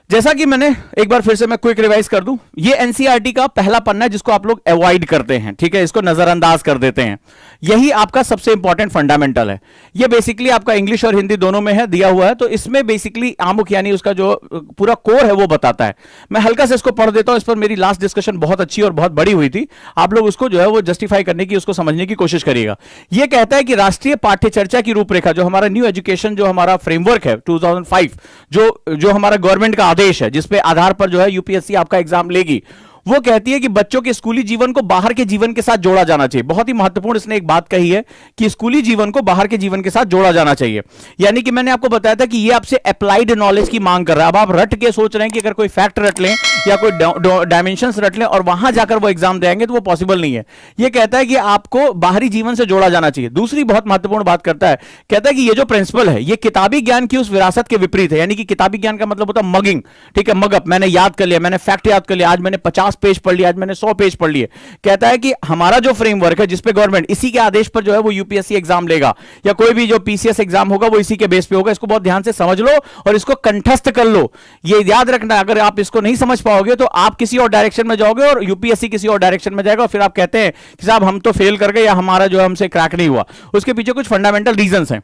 जैसा कि मैंने एक बार फिर से मैं क्विक रिवाइज कर दूं, ये एनसीईआरटी का पहला पन्ना है जिसको आप लोग अवॉइड करते हैं, ठीक है, इसको नजरअंदाज कर देते हैं। यही आपका सबसे इंपॉर्टेंट फंडामेंटल है। ये बेसिकली आपका इंग्लिश और हिंदी दोनों में है, दिया हुआ है। तो इसमें बेसिकली आमुख यानी उसका जो पूरा कोर है वो बताता है। मैं हल्का से इसको पढ़ देता हूं। इस पर मेरी लास्ट डिस्कशन बहुत अच्छी और बहुत बड़ी हुई थी। आप लोग उसको जो है वो जस्टिफाई करने की, उसको समझने की कोशिश करिएगा। ये कहता है कि राष्ट्रीय पाठ्य चर्चा की रूपरेखा, जो हमारा न्यू एजुकेशन, जो हमारा फ्रेमवर्क है 2005, जो हमारा गवर्नमेंट का आदेश है, जिसपे आधार पर जो है यूपीएससी आपका एग्जाम लेगी, वो कहती है कि बच्चों के स्कूली जीवन को बाहर के जीवन के साथ जोड़ा जाना चाहिए। बहुत ही महत्वपूर्ण इसने एक बात कही है कि स्कूली जीवन को बाहर के जीवन के साथ जोड़ा जाना चाहिए। यानी कि मैंने आपको बताया था कि ये आपसे अप्लाइड नॉलेज की मांग कर रहा है। अब आप रट के सोच रहे हैं कि अगर कोई फैक्ट रट लें या कोई डायमेंशंस रट लें और वहां जाकर वो एग्जाम देंगे, तो वो पॉसिबल नहीं है। ये कहता है कि आपको बाहरी जीवन से जोड़ा जाना चाहिए। दूसरी बहुत महत्वपूर्ण बात करता है, कहता है कि ये जो प्रिंसिपल है ये किताबी ज्ञान की उस विरासत के विपरीत है। यानी कि किताबी ज्ञान का मतलब होता है मगिंग, ठीक है, मगअप, मैंने याद कर लिया, मैंने फैक्ट याद कर लिया, आज मैंने 50 पेज पढ़ लिया, आज मैंने 100 पेज पढ़ लिए। कहता है कि हमारा जो फ्रेमवर्क है जिसपे गवर्नमेंट, इसी के आदेश पर जो है वो यूपीएससी एग्जाम लेगा या कोई भी जो पीसीएस एग्जाम होगा वो इसी के बेस पे होगा। इसको बहुत ध्यान से समझ लो और इसको कंठस्थ कर लो। ये याद रखना, अगर आप इसको नहीं समझ पाओगे तो आप किसी और डायरेक्शन में जाओगे और यूपीएससी किसी और डायरेक्शन में जाएगा और फिर आप कहते हैं कि साहब हम तो फेल कर गए या हमारा जो है हमसे क्रैक नहीं हुआ। उसके पीछे कुछ फंडामेंटल रीजंस हैं।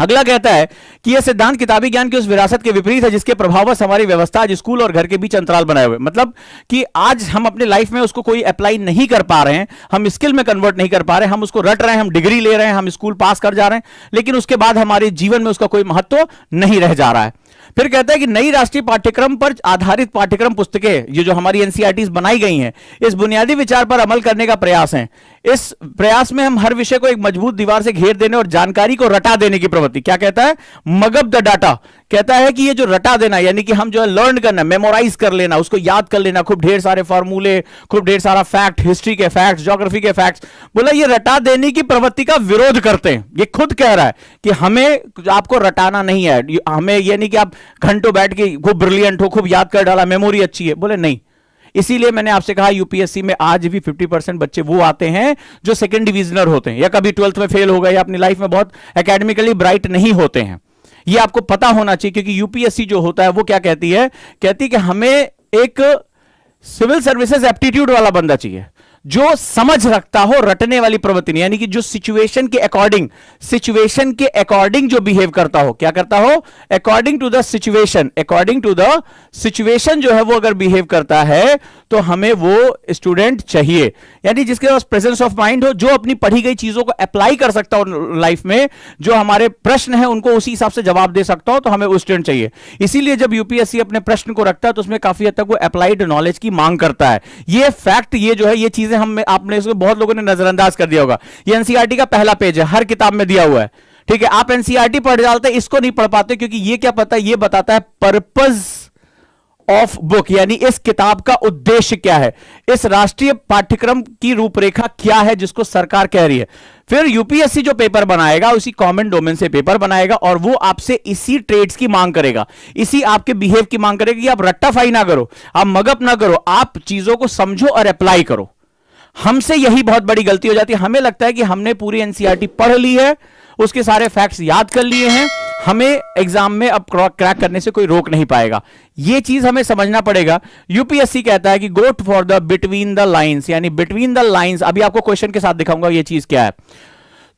अगला कहता है कि यह सिद्धांत किताबी ज्ञान की उस विरासत के विपरीत है जिसके प्रभाववश हमारी व्यवस्था आज स्कूल और घर के बीच अंतराल बनाए हुए। मतलब कि आज हम अपने लाइफ में उसको कोई अप्लाई नहीं कर पा रहे हैं, हम स्किल में कन्वर्ट नहीं कर पा रहे हैं, हम उसको रट रहे हैं, हम डिग्री ले रहे हैं, हम स्कूल पास कर जा रहे हैं, लेकिन उसके बाद हमारे जीवन में उसका कोई महत्व नहीं रह जा रहा है। फिर कहता है कि नई राष्ट्रीय पाठ्यक्रम पर आधारित पाठ्यक्रम पुस्तकें, ये जो हमारी एनसीईआरटीज बनाई गई हैं, इस बुनियादी विचार पर अमल करने का प्रयास है। इस प्रयास में हम हर विषय को एक मजबूत दीवार से घेर देने और जानकारी को रटा देने की प्रवृत्ति, क्या कहता है, मगअप द डाटा। कहता है कि ये जो रटा देना, यानी कि हम जो है लर्न करना, मेमोराइज कर लेना, उसको याद कर लेना, खूब ढेर सारे फार्मूले, खूब ढेर सारा फैक्ट, हिस्ट्री के फैक्ट्स, ज्योग्राफी के फैक्ट्स, बोला ये रटा देने की प्रवृत्ति का विरोध करते हैं। ये खुद कह रहा है कि हमें आपको रटाना नहीं है, हमें ये नहीं कि आप घंटों बैठ के खूब ब्रिलियंट हो, खूब याद कर डाला, मेमोरी अच्छी है, बोले नहीं। इसीलिए मैंने आपसे कहा यूपीएससी में आज भी 50% बच्चे वो आते हैं जो सेकंड डिविजनर होते हैं या कभी 12th में फेल हो गए या अपनी लाइफ में बहुत एकेडमिकली ब्राइट नहीं होते हैं। ये आपको पता होना चाहिए, क्योंकि यूपीएससी जो होता है वो क्या कहती है, कहती कि हमें एक सिविल सर्विसेज एप्टीट्यूड वाला बंदा चाहिए जो समझ रखता हो, रटने वाली प्रवृत्ति नहीं, यानी कि जो सिचुएशन के अकॉर्डिंग जो बिहेव करता हो, क्या करता हो, अकॉर्डिंग टू द सिचुएशन जो है वो अगर बिहेव करता है तो हमें वो स्टूडेंट चाहिए। यानी जिसके पास प्रेजेंस ऑफ माइंड हो, जो अपनी पढ़ी गई चीजों को अप्लाई कर सकता हो लाइफ में, जो हमारे प्रश्न है उनको उसी हिसाब से जवाब दे सकता हो, तो हमें वो स्टूडेंट चाहिए। इसीलिए जब यूपीएससी अपने प्रश्न को रखता है तो उसमें काफी हद तक वो अप्लाइड नॉलेज की मांग करता है। ये फैक्ट, ये जो है, ये चीजें हम आपने इसको बहुत लोगों ने नजरअंदाज कर दिया होगा। ये एनसीईआरटी का पहला पेज है, हर किताब में दिया हुआ है, ठीक है। आप एनसीईआरटी पढ़ डालते, इसको नहीं पढ़ पाते, क्योंकि ये क्या पता है, ये बताता है पर्पस ऑफ बुक, यानी इस किताब का उद्देश्य क्या है, इस राष्ट्रीय पाठ्यक्रम की रूपरेखा क्या है जिसको सरकार कह रही है। फिर यूपीएससी जो पेपर बनाएगा उसी कॉमन डोमेन से पेपर बनाएगा और वो आपसे इसी ट्रेड्स की मांग करेगा, इसी आपके बिहेव की मांग करेगा कि आप रट्टाफाई ना करो, आप मगअप ना करो, आप चीजों को समझो और अप्लाई करो। हमसे यही बहुत बड़ी गलती हो जाती है। हमें लगता है कि हमने पूरी एनसीईआरटी पढ़ ली है, उसके सारे फैक्ट्स याद कर लिए हैं, हमें एग्जाम में अब क्रैक करने से कोई रोक नहीं पाएगा। यह चीज हमें समझना पड़ेगा। यूपीएससी कहता है कि go for the between the lines, यानी बिटवीन द लाइंस। अभी आपको क्वेश्चन के साथ दिखाऊंगा ये चीज क्या है।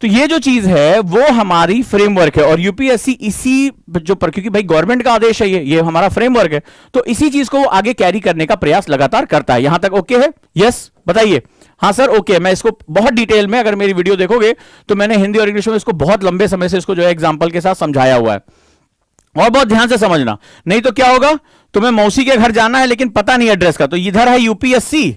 तो ये जो चीज है वो हमारी फ्रेमवर्क है और यूपीएससी इसी जो पर, क्योंकि भाई गवर्नमेंट का आदेश है, ये हमारा फ्रेमवर्क है, तो इसी चीज को वो आगे कैरी करने का प्रयास लगातार करता है। यहां तक ओके है? यस बताइए। हाँ सर ओके। मैं इसको बहुत डिटेल में, अगर मेरी वीडियो देखोगे तो मैंने हिंदी और इंग्लिश में इसको बहुत लंबे समय से इसको जो है एग्जाम्पल के साथ समझाया हुआ है, और बहुत ध्यान से समझना, नहीं तो क्या होगा, तुम्हें मौसी के घर जाना है लेकिन पता नहीं एड्रेस का, तो इधर है यूपीएससी,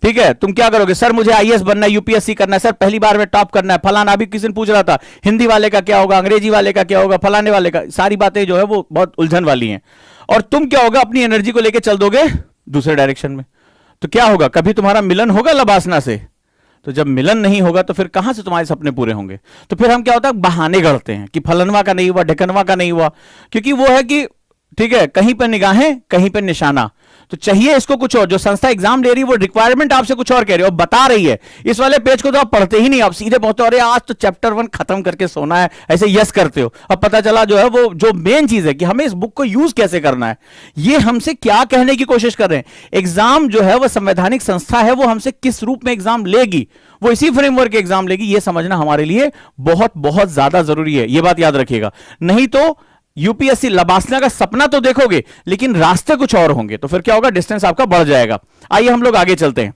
ठीक है, तुम क्या करोगे, सर मुझे आईएएस बनना है, यूपीएससी करना है, सर पहली बार में टॉप करना है, फलाना। अभी किसी ने पूछ रहा था हिंदी वाले का क्या होगा, अंग्रेजी वाले का क्या होगा, फलाने वाले का, सारी बातें जो है वो बहुत उलझन वाली हैं। और तुम क्या होगा, अपनी एनर्जी को लेकर चल दोगे दूसरे डायरेक्शन में, तो क्या होगा, कभी तुम्हारा मिलन होगा लबासना से, तो जब मिलन नहीं होगा तो फिर कहां से तुम्हारे सपने पूरे होंगे। तो फिर हम क्या होता है, बहाने गढ़ते हैं कि फलनवा का नहीं हुआ, ढकनवा का नहीं हुआ, क्योंकि वो है कि ठीक है, कहीं पर निगाहें कहीं पर निशाना। तो चाहिए इसको कुछ और, जो संस्था एग्जाम ले रही है वो रिक्वायरमेंट आपसे कुछ और कह रही है और बता रही है। इस वाले पेज को तो आप पढ़ते ही नहीं, आप सीधे पहुंचते हो, अरे आज तो चैप्टर 1 खत्म करके सोना है, ऐसे यस करते हो। अब पता चला जो है वो जो मेन चीज है कि हमें इस बुक को यूज कैसे करना है, ये हमसे क्या कहने की कोशिश कर रहे हैं। एग्जाम जो है वो संवैधानिक संस्था है, वो हमसे किस रूप में एग्जाम लेगी, वो इसी फ्रेमवर्क के एग्जाम लेगी, ये समझना हमारे लिए बहुत बहुत ज्यादा जरूरी है। ये बात याद रखिएगा, नहीं तो यूपीएससी लबासना का सपना तो देखोगे लेकिन रास्ते कुछ और होंगे, तो फिर क्या होगा, डिस्टेंस आपका बढ़ जाएगा। आइए हम लोग आगे चलते हैं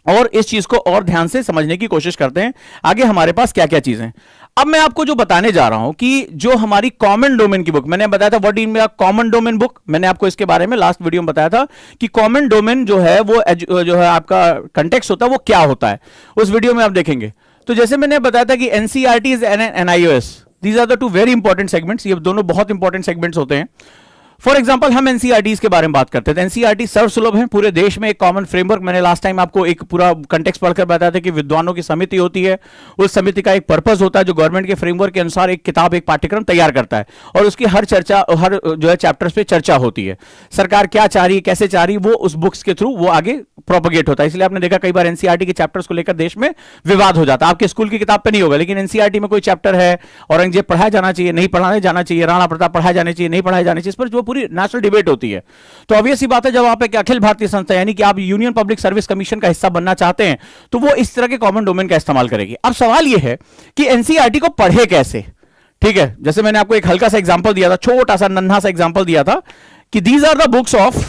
और इस चीज को और ध्यान से समझने की कोशिश करते हैं। आगे हमारे पास क्या क्या चीजें, अब मैं आपको जो बताने जा रहा हूं कि जो हमारी कॉमन डोमेन की बुक, मैंने बताया था what is common domain book, मैंने आपको इसके बारे में लास्ट वीडियो में बताया था कि कॉमन डोमेन जो है वो जो है आपका कंटेक्स्ट होता है वो क्या होता है, उस वीडियो में आप देखेंगे। तो जैसे मैंने बताया था कि NCERT is NIOS, these are the two very important segments, ये दोनों बहुत इंपॉर्टेंट सेगमेंट्स होते हैं। फॉर एग्जाम्पल हम एनसीईआरटी के बारे में बात करते थे, एनसीईआरटी सर्वसुलभ है, पूरे देश में एक कॉमन फ्रेमवर्क, मैंने लास्ट टाइम आपको एक पूरा कंटेक्स्ट पढ़कर बताया था कि विद्वानों की समिति होती है, उस समिति का एक पर्पस होता है जो गवर्नमेंट के फ्रेमवर्क के अनुसार एक किताब, एक पाठ्यक्रम तैयार करता है और उसकी हर चर्चा, हर जो है चैप्टर्स पे चर्चा होती है, सरकार क्या चाह रही है, कैसे चाह रही है, वो उस बुक्स के थ्रू वो आगे प्रोपगेट होता है। इसलिए आपने देखा कई बार एनसीईआरटी के चैप्टर्स को लेकर देश में विवाद हो जाता है। आपके स्कूल की किताब पे नहीं होगा लेकिन एनसीईआरटी में कोई चैप्टर है, औरंगजेब पढ़ाया जाना चाहिए, नहीं पढ़ाया जाना चाहिए, राणा प्रताप पढ़ाया जाना चाहिए, नहीं पढ़ाया जाना चाहिए, इस पर जो पूरी नेशनल डिबेट होती है। तो ऑब्वियस ही बात है, जब आप एक अखिल भारतीय संस्था यानी कि आप यूनियन पब्लिक सर्विस कमीशन का हिस्सा बनना चाहते हैं तो वो इस तरह के कॉमन डोमेन का इस्तेमाल करेगी। अब सवाल यह है कि एनसीईआरटी को पढ़े कैसे, ठीक है। जैसे मैंने आपको एक हल्का सा एग्जांपल दिया था, छोटा सा नन्हा सा एग्जांपल दिया था कि these are the books of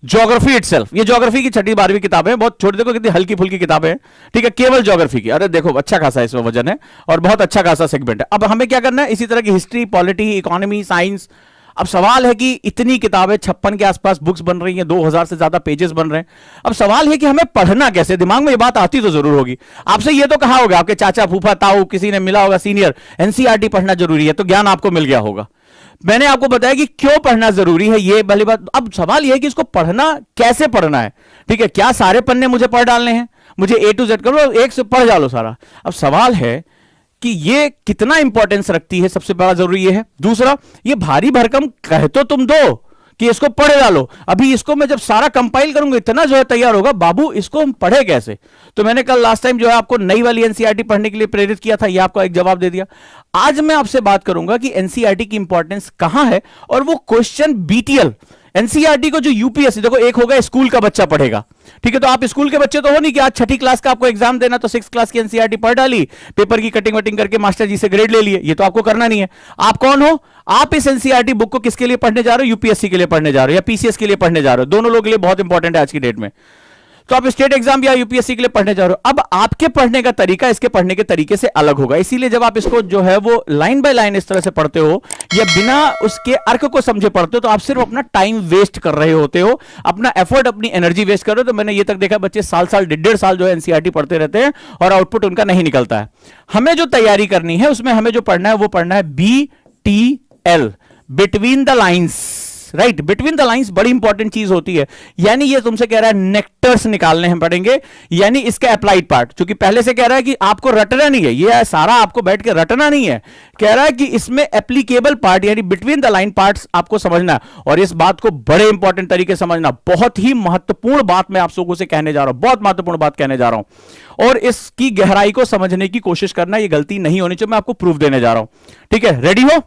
geography itself. ये ज्योग्राफी की 6वीं 12वीं किताब है, बहुत छोटी, देखो कितनी हल्की फुल्की किताब है, ठीक है, केवल ज्योग्राफी की। अरे देखो अच्छा खासा इसमें वजन है और बहुत अच्छा खासा सेगमेंट है। अब हमें क्या करना है, इसी तरह की हिस्ट्री, पॉलिटी, इकोनॉमी, साइंस। अब सवाल है कि इतनी किताबें 56 के आसपास बुक्स बन रही हैं, 2000 से ज्यादा पेजेस बन रहे हैं। अब सवाल है कि हमें पढ़ना कैसे, दिमाग में ये बात आती तो जरूर होगी, आपसे ये तो कहा होगा, आपके चाचा, फूफा, ताऊ, किसी ने मिला होगा सीनियर, एनसीईआरटी पढ़ना जरूरी है, तो ज्ञान आपको मिल गया होगा। मैंने आपको बताया कि क्यों पढ़ना जरूरी है, ये भली बात। अब सवाल यह है कि इसको पढ़ना कैसे पढ़ना है, ठीक है। क्या सारे पन्ने मुझे पढ़ डालने हैं, मुझे ए टू जेड करो, एक से पढ़ डालो सारा। अब सवाल है कि ये कितना इंपॉर्टेंस रखती है, सबसे बड़ा जरूरी ये है। दूसरा, ये भारी भरकम कह तो तुम दो कि इसको पढ़ डालो, अभी इसको मैं जब सारा कंपाइल करूंगा इतना जो है तैयार होगा, बाबू इसको हम पढ़े कैसे। तो मैंने कल लास्ट टाइम जो है आपको नई वाली एनसीईआरटी पढ़ने के लिए प्रेरित किया था, ये आपको एक जवाब दे दिया। आज मैं आपसे बात करूंगा कि एनसीईआरटी की इंपॉर्टेंस कहां है और वो क्वेश्चन बीटीएल एनसीईआरटी को जो यूपीएससी, देखो एक होगा स्कूल का बच्चा पढ़ेगा, ठीक है, तो आप स्कूल के बच्चे तो हो नहीं कि आज 6ठी क्लास का आपको एग्जाम देना तो 6th क्लास की एनसीईआरटी पढ़ डाली, पेपर की कटिंग वटिंग करके मास्टर जी से ग्रेड ले लिए, ये तो आपको करना नहीं है। आप कौन हो, आप इस एनसीईआरटी बुक को किसके लिए पढ़ने जा रहे हो, यूपीएससी के लिए पढ़ने जा रहे हो या पीसीएस के लिए पढ़ने जा रहे हो, दोनों लोगों के लिए बहुत इंपॉर्टेंट है आज की डेट में। तो आप स्टेट एग्जाम या यूपीएससी के लिए पढ़ने जा रहे हो, अब आपके पढ़ने का तरीका इसके पढ़ने के तरीके से अलग होगा। इसीलिए जब आप इसको जो है वो लाइन बाय लाइन इस तरह से पढ़ते हो या बिना उसके अर्क को समझे पढ़ते हो तो आप सिर्फ अपना टाइम वेस्ट कर रहे होते हो, अपना एफर्ट, अपनी एनर्जी वेस्ट कर रहे हो। तो मैंने ये तक देखा बच्चे साल साल, 1.5 साल जो है एनसीईआरटी पढ़ते रहते हैं और आउटपुट उनका नहीं निकलता है। हमें जो तैयारी करनी है उसमें हमें जो पढ़ना है वो पढ़ना है BTL, between the lines, right. Between the lines बड़ी इंपॉर्टेंट चीज होती है, यानी ये तुमसे कह रहा है नेक्टर्स निकालने हम पढ़ेंगे, यानी इसका अप्लाइड पार्ट, क्योंकि पहले से कह रहा है कि आपको रटना नहीं है, ये सारा आपको बैठ के रटना नहीं है, कह रहा है कि इसमें एप्लीकेबल पार्ट यानी बिटवीन द लाइन पार्ट्स आपको समझना है। और इस बात को बड़े इंपॉर्टेंट तरीके से समझना, बहुत ही महत्वपूर्ण बात मैं आप लोगों से कहने जा रहा हूं, बहुत महत्वपूर्ण बात कहने जा रहा हूं और इसकी गहराई को समझने की कोशिश करना, ये गलती नहीं होनी चाहिए। मैं आपको प्रूफ देने जा रहा हूं, ठीक है, रेडी हो।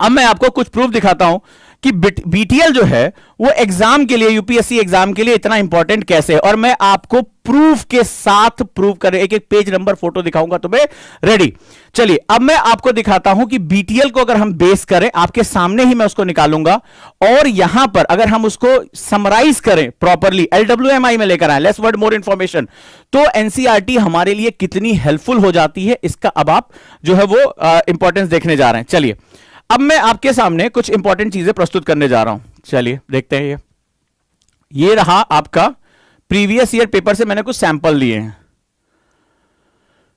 अब मैं आपको कुछ प्रूफ दिखाता हूं कि बीटीएल जो है वो एग्जाम के लिए, यूपीएससी एग्जाम के लिए इतना इंपॉर्टेंट कैसे है, और मैं आपको प्रूफ के साथ प्रूफ कर एक एक पेज नंबर फोटो दिखाऊंगा तुम्हें, रेडी। चलिए अब मैं आपको दिखाता हूं कि बीटीएल को अगर हम बेस करें, आपके सामने ही मैं उसको निकालूंगा और यहां पर अगर हम उसको समराइज करें प्रॉपरली, LWMI में लेकर आए, लेस वर्ड मोर इंफॉर्मेशन, तो एनसीईआरटी हमारे लिए कितनी हेल्पफुल हो जाती है, इसका अब आप जो है वो इंपॉर्टेंस देखने जा रहे हैं। चलिए अब मैं आपके सामने कुछ इंपॉर्टेंट चीजें प्रस्तुत करने जा रहा हूं, चलिए देखते हैं। ये रहा आपका प्रीवियस ईयर पेपर से मैंने कुछ सैंपल लिए हैं,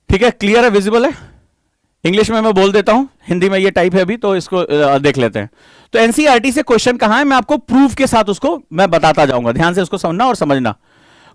ठीक है, क्लियर है, विजिबल है। इंग्लिश में मैं बोल देता हूं, हिंदी में ये टाइप है अभी, तो इसको देख लेते हैं। तो एनसीईआरटी से क्वेश्चन कहां है, मैं आपको प्रूफ के साथ उसको मैं बताता जाऊंगा, ध्यान से उसको समझना और समझना।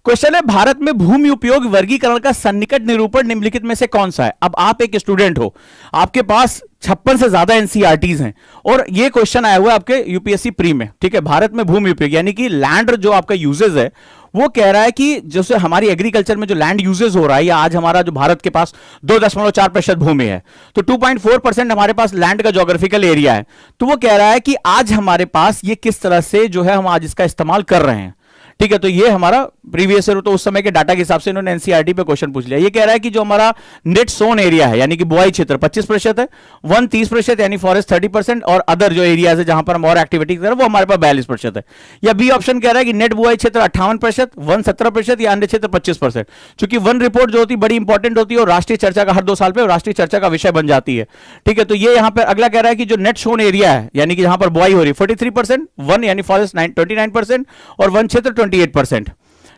क्वेश्चन है भारत में भूमि उपयोग वर्गीकरण का सन्निकट निरूपण निम्नलिखित में से कौन सा है। अब आप एक स्टूडेंट हो, आपके पास 56 से ज्यादा एनसीईआरटीज हैं और ये क्वेश्चन आया हुआ है आपके यूपीएससी प्री में, ठीक है। भारत में भूमि उपयोग यानी कि लैंड जो आपका यूजेज है, वो कह रहा है कि जैसे हमारी एग्रीकल्चर में जो लैंड यूजेज हो रहा है, या आज हमारा जो भारत के पास 2.4% भूमि है, तो 2.4% हमारे पास लैंड का ज्योग्राफिकल एरिया है। तो वो कह रहा है कि आज हमारे पास ये किस तरह से जो है हम आज इसका इस्तेमाल कर रहे हैं, ठीक है। तो ये हमारा प्रीवियस ईयर, तो उस समय के डाटा के हिसाब से इन्होंने एनसीईआरटी पे क्वेश्चन पूछ लिया। ये कह रहा है कि जो हमारा नेट सोन एरिया है यानी कि बुआई क्षेत्र 25% है, वन 30% यानी फॉरेस्ट 30%, और अदर जो एरियाज है जहां पर हम और एक्टिविटी कर रहे हैं वो हमारे पास 42% है। या बी ऑप्शन कह रहा है कि नेट बुआई क्षेत्र 58%, वन 17% या अन्य क्षेत्र 25%। चूंकि वन रिपोर्ट जो होती है बड़ी इंपॉर्टेंट होती है और राष्ट्रीय चर्चा का हर 2 साल पे राष्ट्रीय चर्चा का विषय बन जाती है, ठीक है। तो ये यहां पर अगला कह रहा है कि जो नेट सोन एरिया है यानी कि जहां पर बुआई हो रही है 43%, वन यानी फॉरेस्ट 29% और वन क्षेत्र 28%,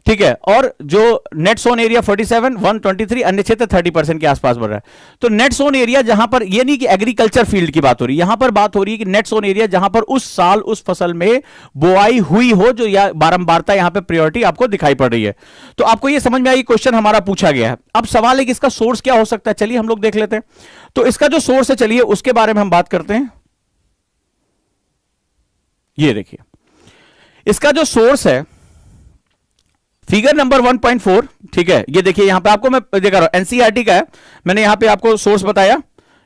ठीक है। और जो नेट सोन एरिया 47, 123, अन्य क्षेत्र 30% के आसपास बढ़ रहा है। तो नेट सोन एरिया जहां पर, ये नहीं कि एग्रीकल्चर फील्ड की बात हो रही है, यहां पर बात हो रही है कि नेट सोन एरिया जहां पर उस साल उस फसल में बुआई हुई हो, जो या बारंबारता यहां पे प्रायोरिटी आपको दिखाई पड़ रही है। तो आपको ये समझ में आई, क्वेश्चन हमारा पूछा गया है। अब सवाल है कि इसका सोर्स क्या हो सकता है, चलिए हम लोग देख लेते हैं। तो इसका जो सोर्स है, चलिए उसके बारे में हम बात करते हैं। ये देखिए इसका जो सोर्स है, फिगर नंबर 1.4, ठीक है। ये देखिए यहां पे आपको मैं दिखा रहा हूं, एनसीईआरटी का है, मैंने यहां पे आपको सोर्स बताया,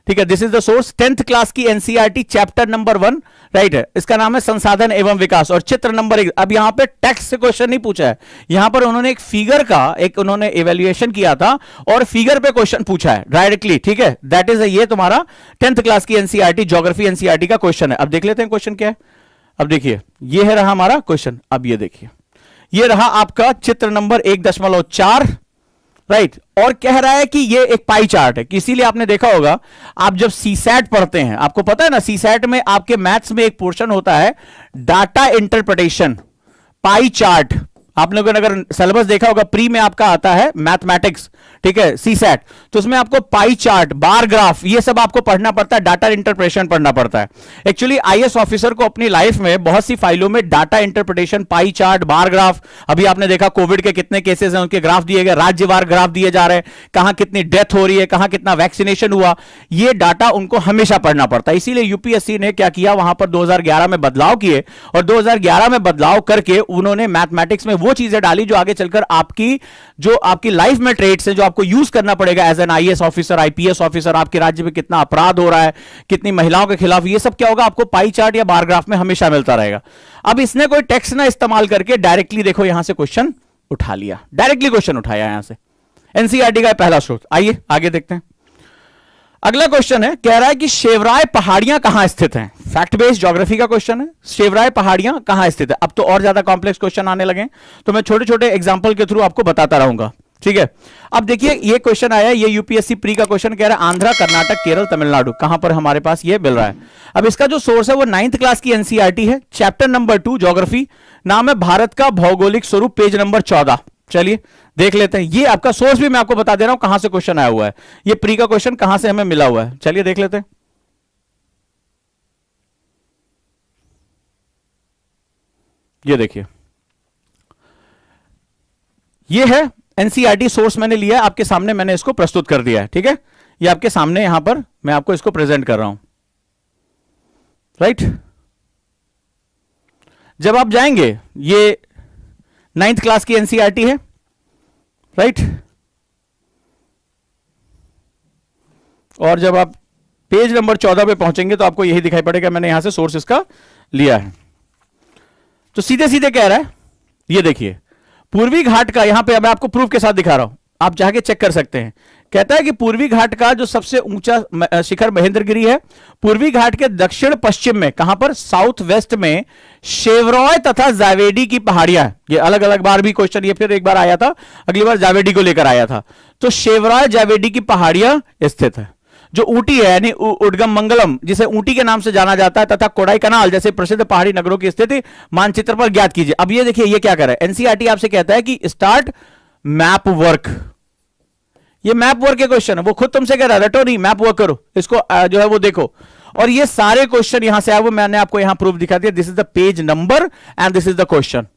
ठीक है। This is the source, 10th class की एनसीईआरटी चैप्टर नंबर 1, राइट है। इसका नाम है संसाधन एवं विकास और चित्र नंबर 1। अब यहां पे टेक्स्ट से क्वेश्चन नहीं पूछा है, यहां पर उन्होंने एक फिगर का एक उन्होंने इवैल्यूएशन किया था और फिगर पे क्वेश्चन पूछा है डायरेक्टली, ठीक है। दैट इज ये तुम्हारा 10th क्लास की एनसीईआरटी ज्योग्राफी एनसीईआरटी का क्वेश्चन है। अब देख लेते हैं क्वेश्चन क्या है। अब देखिए ये है रहा हमारा क्वेश्चन। अब ये देखिए ये रहा आपका चित्र नंबर 1.4, राइट। और कह रहा है कि ये एक पाई चार्ट है, इसीलिए आपने देखा होगा आप जब सीसैट पढ़ते हैं, आपको पता है ना सीसैट में आपके मैथ्स में एक पोर्शन होता है डाटा इंटरप्रिटेशन, पाई चार्ट। आप लोगों ने अगर सिलेबस देखा होगा प्री में आपका आता है मैथमेटिक्स, ठीक है, सीसैट, तो उसमें आपको पाई चार्ट, बार ग्राफ, ये सब आपको पढ़ना पड़ता है, डाटा इंटरप्रिटेशन पढ़ना पड़ता है। एक्चुअली आईएएस ऑफिसर को अपनी लाइफ में बहुत सी फाइलों में data interpretation, pie chart, bar graph, अभी आपने देखा कोविड के कितने केसेस हैं उनके ग्राफ दिए गए, राज्यवार ग्राफ दिए जा रहे हैं, कहां कितनी डेथ हो रही है, कहां कितना वैक्सीनेशन हुआ, ये डाटा उनको हमेशा पढ़ना पड़ता है। इसीलिए यूपीएससी ने क्या किया, वहां पर 2011 में बदलाव किए और 2011 में बदलाव करके उन्होंने मैथमेटिक्स में वो चीजें डाली जो आगे चलकर आपकी लाइफ में ट्रेड्स हैं जो आपको यूज करना पड़ेगा as an IAS officer, IPS officer. आपके राज्य में कितना अपराध हो रहा है, कितनी महिलाओं के खिलाफ, ये सब क्या होगा आपको पाई चार्ट या बार ग्राफ में हमेशा मिलता रहेगा। अब इसने कोई टेक्स्ट ना इस्तेमाल करके डायरेक्टली देखो यहां से क्वेश्चन उठा लिया, डायरेक्टली क्वेश्चन उठाया यहां से, एनसीईआरटी का पहला स्रोत। आइए आगे देखते हैं। अगला क्वेश्चन है, कह रहा है कि शेवराय पहाड़ियां कहां स्थित हैं। फैक्ट बेस्ड ज्योग्राफी का क्वेश्चन है, शेवराय पहाड़ियां कहां स्थित है। अब तो और ज्यादा कॉम्प्लेक्स क्वेश्चन आने लगे, तो मैं छोटे छोटे एग्जांपल के थ्रू आपको बताता रहूंगा, ठीक है। अब देखिए ये क्वेश्चन आया, ये यूपीएससी प्री का क्वेश्चन कह रहा है आंध्र, कर्नाटक, केरल, तमिलनाडु कहां पर हमारे पास ये मिल रहा है। अब इसका जो सोर्स है वो 9th क्लास की एनसीईआरटी है, चैप्टर नंबर 2 ज्योग्राफी, नाम है भारत का भौगोलिक स्वरूप, पेज नंबर 14। चलिए देख लेते हैं। ये आपका सोर्स भी मैं आपको बता दे रहा हूं कहां से क्वेश्चन आया हुआ है, ये प्री का क्वेश्चन कहां से हमें मिला हुआ है। चलिए देख लेते हैं। ये देखिए ये है एनसीईआरटी सोर्स, मैंने लिया आपके सामने, मैंने इसको प्रस्तुत कर दिया है, ठीक है। ये आपके सामने यहां पर मैं आपको इसको प्रेजेंट कर रहा हूं, राइट। जब आप जाएंगे, ये 9th क्लास की एनसीईआरटी है, राइट। और जब आप पेज नंबर 14 पे पहुंचेंगे तो आपको यही दिखाई पड़ेगा, मैंने यहां से सोर्स इसका लिया है। तो सीधे सीधे कह रहा है, ये देखिए पूर्वी घाट का, यहां पे मैं आपको प्रूफ के साथ दिखा रहा हूं, आप जाके चेक कर सकते हैं। कहता है कि पूर्वी घाट का जो सबसे ऊंचा शिखर महेंद्रगिरी है, पूर्वी घाट के दक्षिण पश्चिम में, कहां पर, साउथ वेस्ट में शेवरॉय तथा जावेडी की पहाड़ियां। ये अलग अलग बार भी क्वेश्चन, ये फिर एक बार आया था, अगली बार जावेडी को लेकर आया था। तो शेवरॉय जावेडी की पहाड़ियां स्थित है। जो ऊटी है यानी उडगम मंगलम, जिसे ऊटी के नाम से जाना जाता है, तथा कोडाई कनाल जैसे प्रसिद्ध पहाड़ी नगरों की स्थिति मानचित्र पर ज्ञात कीजिए। अब ये देखिए ये क्या कर रहा है, एनसीईआरटी आपसे कहता है कि स्टार्ट मैप वर्क। ये मैप वर्क के क्वेश्चन है, वो खुद तुमसे कह रहा है रटो नहीं, मैप वर्क करो, इसको जो है वो देखो। और ये सारे क्वेश्चन यहां से आए, वो मैंने आपको यहां प्रूफ दिखा दिया। This is the page number and this is the question,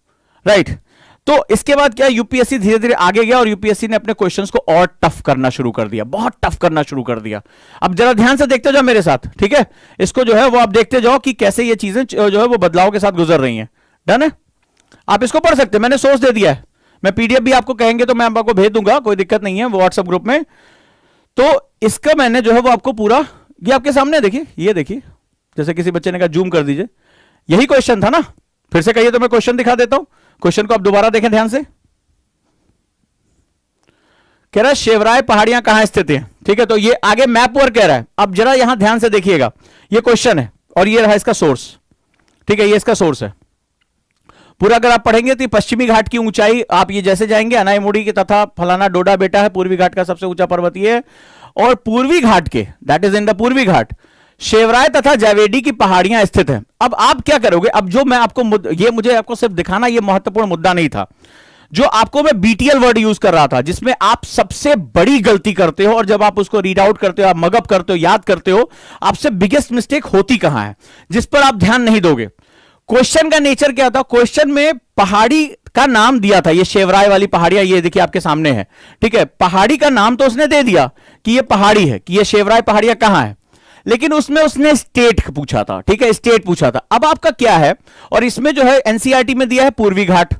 right. तो इसके बाद क्या, यूपीएससी धीरे धीरे आगे गया और यूपीएससी ने अपने क्वेश्चंस को और टफ करना शुरू कर दिया, बहुत टफ करना शुरू कर दिया। अब जरा ध्यान से देखते जाओ मेरे साथ, ठीक है, इसको जो है वो आप देखते जाओ कि कैसे ये चीजें जो है वो बदलाव के साथ गुजर रही हैं। डन है, आप इसको पढ़ सकते हैं, मैंने सोर्स दे दिया है, मैं पीडीएफ भी आपको कहेंगे तो मैं आपको भेज दूंगा, कोई दिक्कत नहीं है व्हाट्सएप ग्रुप में। तो इसका मैंने जो है वो आपको पूरा, ये आपके सामने देखिए, ये देखिए, जैसे किसी बच्चे ने कहा जूम कर दीजिए, यही क्वेश्चन था ना, फिर से कहिए तो मैं क्वेश्चन दिखा देता हूं, क्वेश्चन को आप दोबारा देखें ध्यान से। कह रहा है शेवराय पहाड़ियां कहां स्थित हैं, ठीक है, तो ये आगे मैप वर्क कह रहा है। अब जरा यहां ध्यान से देखिएगा, ये क्वेश्चन है और ये रहा इसका सोर्स, ठीक है, ये इसका सोर्स है पूरा। अगर आप पढ़ेंगे तो पश्चिमी घाट की ऊंचाई, आप ये जैसे जाएंगे अनाईमुड़ी के तथा फलाना डोडा बेटा है, पूर्वी घाट का सबसे ऊंचा पर्वत ये है, और पूर्वी घाट के, दैट इज इन द पूर्वी घाट, शेवराय तथा जावेडी की पहाड़ियां स्थित हैं। अब आप क्या करोगे, अब जो मैं आपको ये मुझे आपको सिर्फ दिखाना, ये महत्वपूर्ण मुद्दा नहीं था, जो आपको मैं बीटीएल वर्ड यूज कर रहा था, जिसमें आप सबसे बड़ी गलती करते हो, और जब आप उसको रीड आउट करते हो, आप मगअप करते हो, याद करते हो, आपसे बिगेस्ट मिस्टेक होती कहां है, जिस पर आप ध्यान नहीं दोगे। क्वेश्चन का नेचर क्या था, क्वेश्चन में पहाड़ी का नाम दिया था, ये शेवराय वाली पहाड़ियां ये देखिए आपके सामने है, ठीक है, पहाड़ी का नाम तो उसने दे दिया कि ये पहाड़ी है, कि ये शेवराय पहाड़ियां कहां है, लेकिन उसमें उसने स्टेट पूछा था, ठीक है, स्टेट पूछा था। अब आपका क्या है, और इसमें जो है एनसीईआरटी में दिया है पूर्वी घाट,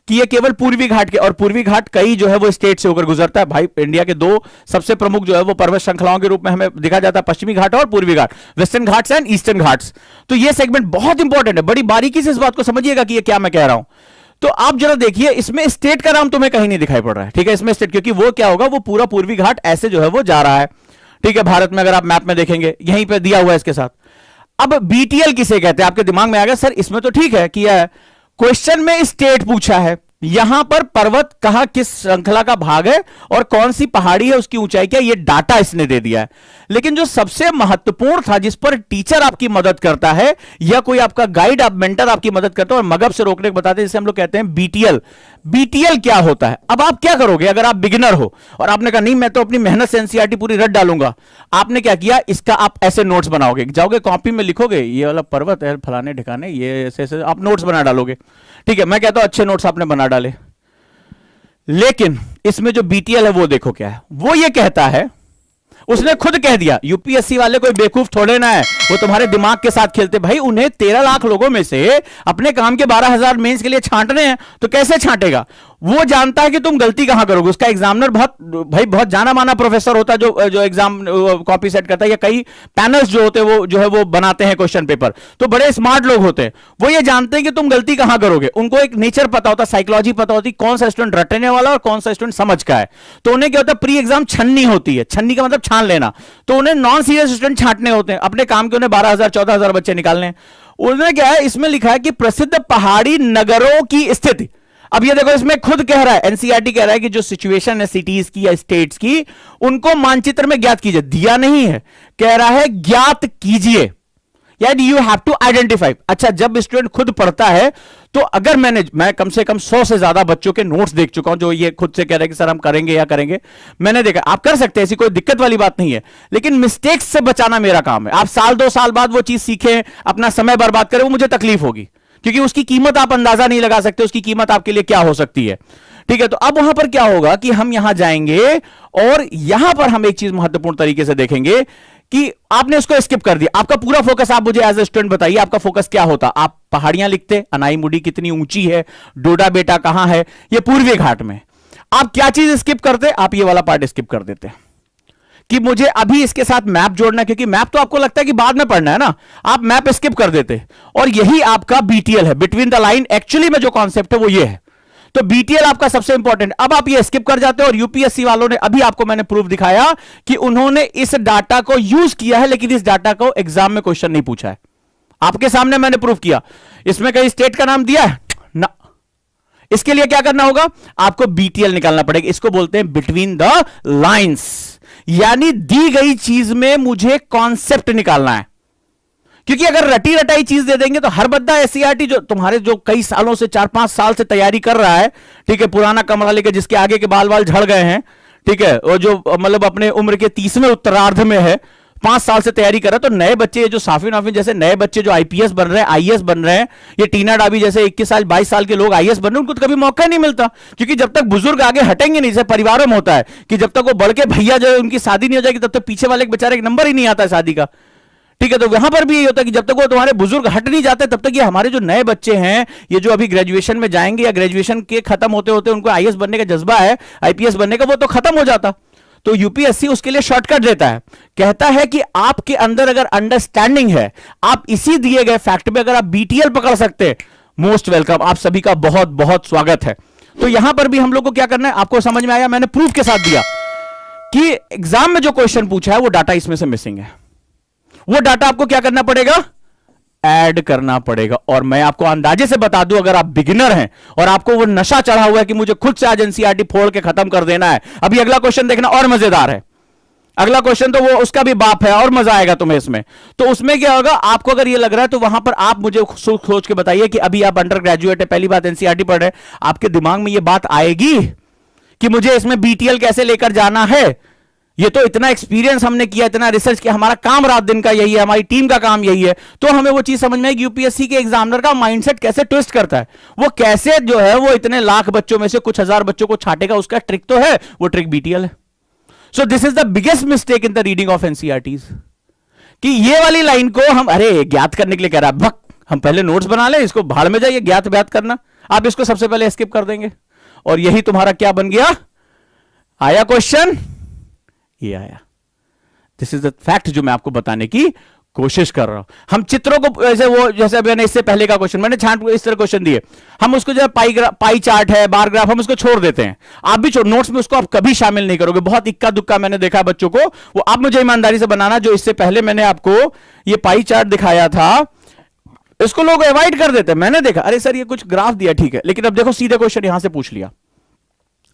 कि ये केवल पूर्वी घाट के, और पूर्वी घाट कई जो है वो स्टेट से होकर गुजरता है भाई। इंडिया के दो सबसे प्रमुख जो है वो पर्वत श्रृंखलाओं के रूप में हमें दिखा जाता है, पश्चिमी घाट और पूर्वी घाट, western Ghats and eastern Ghats. तो ये सेगमेंट बहुत इंपॉर्टेंट है, बड़ी बारीकी से इस बात को समझिएगा कि ये क्या मैं कह रहा हूं। तो आप जरा देखिए, इसमें स्टेट का नाम तुम्हें कहीं नहीं दिखाई पड़ रहा है, ठीक है, इसमें स्टेट, क्योंकि वो क्या होगा, वो पूरा पूर्वी घाट ऐसे जो है वो जा रहा है, ठीक है, भारत में अगर आप मैप में देखेंगे यहीं पे दिया हुआ है इसके साथ। अब बीटीएल किसे कहते हैं, आपके दिमाग में आ गया, सर इसमें तो ठीक है किया है, क्वेश्चन में स्टेट पूछा है, यहां पर पर्वत कहां किस श्रृंखला का भाग है और कौन सी पहाड़ी है, उसकी ऊंचाई क्या, ये डाटा इसने दे दिया है। लेकिन जो सबसे महत्वपूर्ण था, जिस पर टीचर आपकी मदद करता है या कोई आपका गाइड, आप मेंटर आपकी मदद करता है और मगब से रोकने को बताते हैं, जिसे हम लोग कहते हैं बीटीएल। बीटीएल क्या होता है। अब आप क्या करोगे, अगर आप बिगिनर हो और आपने कहा नहीं मैं तो अपनी मेहनत से एनसीईआरटी पूरी रट डालूंगा, आपने क्या किया, इसका आप ऐसे नोट्स बनाओगे, जाओगे कॉपी में लिखोगे ये वाला पर्वत है फलाने ठिकाने, ये ऐसे ऐसे आप नोट्स बना डालोगे, ठीक है, मैं कहता हूं अच्छे नोट्स आपने बना डाले। लेकिन इसमें जो बीटीएल है वो देखो क्या है, वो ये कहता है, उसने खुद कह दिया, यूपीएससी वाले कोई बेवकूफ थोड़े ना है, वो तुम्हारे दिमाग के साथ खेलते भाई, उन्हें 13 लाख लोगों में से अपने काम के 12,000 मेंस के लिए छांटने हैं, तो कैसे छांटेगा, वो जानता है कि तुम गलती कहां करोगे। उसका एग्जामिनर बहुत जाना माना प्रोफेसर होता है जो एग्जाम कॉपी सेट करता है, या कई पैनल्स जो होते हैं वो जो है वो बनाते हैं क्वेश्चन पेपर, तो बड़े स्मार्ट लोग होते हैं, वो ये जानते हैं कि तुम गलती कहां करोगे, उनको एक नेचर पता होता है, साइकोलॉजी पता होती है, कौन सा स्टूडेंट रटने वाला और कौन सा स्टूडेंट समझ का है। तो उन्हें क्या होता है, प्री एग्जाम छन्नी होती है, छन्नी का मतलब छान लेना, तो उन्हें नॉन सीरियस स्टूडेंट छांटने होते हैं, अपने काम के उन्हें 12,000 14,000 बच्चे निकालने हैं। उन्होंने क्या है, इसमें लिखा है कि प्रसिद्ध पहाड़ी नगरों की स्थिति। अब ये देखो, इसमें खुद कह रहा है, एनसीईआरटी कह रहा है कि जो सिचुएशन है सिटीज की या स्टेट्स की, उनको मानचित्र में ज्ञात कीजिए, दिया नहीं है, कह रहा है ज्ञात कीजिए, यानी यू हैव टू आइडेंटिफाई। अच्छा, जब स्टूडेंट खुद पढ़ता है तो अगर मैं कम से कम 100 से ज्यादा बच्चों के नोट्स देख चुका हूं जो ये खुद से कह रहे हैं कि सर हम करेंगे या करेंगे, मैंने देखा, आप कर सकते हैं, ऐसी कोई दिक्कत वाली बात नहीं है, लेकिन मिस्टेक्स से बचाना मेरा काम है। आप साल 2 साल बाद वो चीज सीखें, अपना समय बर्बाद करें, वो मुझे तकलीफ होगी, क्योंकि उसकी कीमत आप अंदाजा नहीं लगा सकते, उसकी कीमत आपके लिए क्या हो सकती है, ठीक है। तो अब वहां पर क्या होगा कि हम यहां जाएंगे और यहां पर हम एक चीज महत्वपूर्ण तरीके से देखेंगे कि आपने उसको स्किप कर दिया, आपका पूरा फोकस, आप मुझे एज ए स्टूडेंट बताइए आपका फोकस क्या होता। आप पहाड़ियां लिखते, अनाईमुड़ी कितनी ऊंची है, डोडा बेटा कहां है, ये पूर्वी घाट में। आप क्या चीज स्किप करते, आप ये वाला पार्ट स्किप कर देते कि मुझे अभी इसके साथ मैप जोड़ना है, क्योंकि मैप तो आपको लगता है कि बाद में पढ़ना है ना, आप मैप स्किप कर देते, और यही आपका बीटीएल है, बिटवीन द लाइन। एक्चुअली में जो कॉन्सेप्ट है वो ये है, तो बीटीएल आपका सबसे इंपॉर्टेंट। अब आप ये स्किप कर जाते हो, और यूपीएससी वालों ने, अभी आपको मैंने प्रूफ दिखाया कि उन्होंने इस डाटा को यूज किया है, लेकिन इस डाटा को एग्जाम में क्वेश्चन नहीं पूछा है। आपके सामने मैंने प्रूफ किया, इसमें कहीं स्टेट का नाम दिया है ना। इसके लिए क्या करना होगा, आपको बीटीएल निकालना पड़ेगा, इसको बोलते हैं बिटवीन द लाइंस, यानी दी गई चीज में मुझे कॉन्सेप्ट निकालना है। क्योंकि अगर रटी रटाई चीज दे देंगे तो हर बद्दा एससीईआरटी जो तुम्हारे जो कई सालों से 4-5 साल से तैयारी कर रहा है, ठीक है, पुराना कमरा लेके, जिसके आगे के बाल झड़ गए हैं, ठीक है, और जो मतलब अपने उम्र के 30वें उत्तरार्ध में है, 5 साल से तैयारी कर रहा है, तो नए बच्चे जो साफिन वाफिन जैसे नए बच्चे जो आईपीएस बन रहे हैं, आईएएस बन रहे हैं, ये टीना डाबी जैसे 21 साल 22 साल के लोग आईएएस बन रहे हैं, उनको तो कभी मौका नहीं मिलता, क्योंकि जब तक बुजुर्ग आगे हटेंगे नहीं, जैसे परिवारों में होता है कि जब तक वो बढ़ के भैया जो है उनकी शादी नहीं हो जाएगी, तब तक पीछे वाले बेचारे एक नंबर ही नहीं आता है शादी का। ठीक है, तो वहां पर भी यही होता है कि जब तक वो तुम्हारे बुजुर्ग हट नहीं जाते, तब तक ये हमारे जो नए बच्चे हैं, ये जो अभी ग्रेजुएशन में जाएंगे या ग्रेजुएशन के खत्म होते होते उनको आईएएस बनने का जज्बा है, आईपीएस बनने का, वो तो खत्म हो जाता। तो यूपीएससी उसके लिए शॉर्टकट देता है, कहता है कि आपके अंदर अगर अंडरस्टैंडिंग है, आप इसी दिए गए फैक्ट में अगर आप बीटीएल पकड़ सकते, मोस्ट वेलकम, आप सभी का बहुत बहुत स्वागत है। तो यहां पर भी हम लोग को क्या करना है, आपको समझ में आया, मैंने प्रूफ के साथ दिया कि एग्जाम में जो क्वेश्चन पूछा है वो डाटा इसमें से मिसिंग है, वो डाटा आपको क्या करना पड़ेगा, ऐड करना पड़ेगा। और मैं आपको अंदाजे से बता दूं, अगर आप बिगिनर हैं और आपको वो नशा चढ़ा हुआ है कि मुझे खुद से आज एनसीईआरटी फोड़ के खत्म कर देना है, अभी अगला क्वेश्चन देखना और मजेदार है, अगला क्वेश्चन तो वो उसका भी बाप है और मजा आएगा तुम्हें इसमें। तो उसमें क्या होगा, आपको अगर ये लग रहा है तो वहां पर आप मुझे सोच के बताइए कि अभी आप अंडर ग्रेजुएट है, पहली बात एनसीईआरटी पढ़ रहे हैं, आपके दिमाग में ये बात आएगी कि मुझे इसमें बीटीएल कैसे लेकर जाना है। ये तो इतना एक्सपीरियंस हमने किया, इतना रिसर्च किया, हमारा काम रात दिन का यही है, हमारी टीम का काम यही है, तो हमें वो चीज समझ में आएगी यूपीएससी के एग्जामिनर का माइंडसेट कैसे ट्विस्ट करता है, वो कैसे जो है वो इतने लाख बच्चों में से कुछ हजार बच्चों को छाटेगा, उसका ट्रिक तो है, वो ट्रिक बीटीएल है। So this is the biggest mistake in the reading of NCERTs, कि ये वाली लाइन को हम अरे ज्ञात करने के लिए कह रहा है, भक हम पहले नोट्स बना ले, इसको भाड़ में जाइए ज्ञात व्यात करना, आप इसको सबसे पहले स्किप कर देंगे, और यही तुम्हारा क्या बन गया, आया क्वेश्चन, ये आया। दिस इज द फैक्ट जो मैं आपको बताने की कोशिश कर रहा हूं। हम चित्रों को ऐसे वो जैसे मैंने इससे पहले का क्वेश्चन मैंने छांट इस तरह क्वेश्चन दिए, हम उसको जो पाई चार्ट है, बार ग्राफ, हम उसको छोड़ देते हैं, आप भी छोड़, नोट्स में उसको आप कभी शामिल नहीं करोगे, बहुत इक्का दुक्का मैंने देखा बच्चों को, वो आप मुझे ईमानदारी से बनाना, जो इससे पहले मैंने आपको ये पाई चार्ट दिखाया था, इसको लोग अवॉइड कर देते हैं, मैंने देखा अरे सर ये कुछ ग्राफ दिया ठीक है, लेकिन अब देखो सीधे क्वेश्चन यहां से पूछ लिया,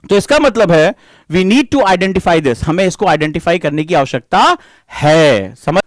तो इसका मतलब है we need to identify this, हमें इसको आइडेंटिफाई करने की आवश्यकता है, समझ।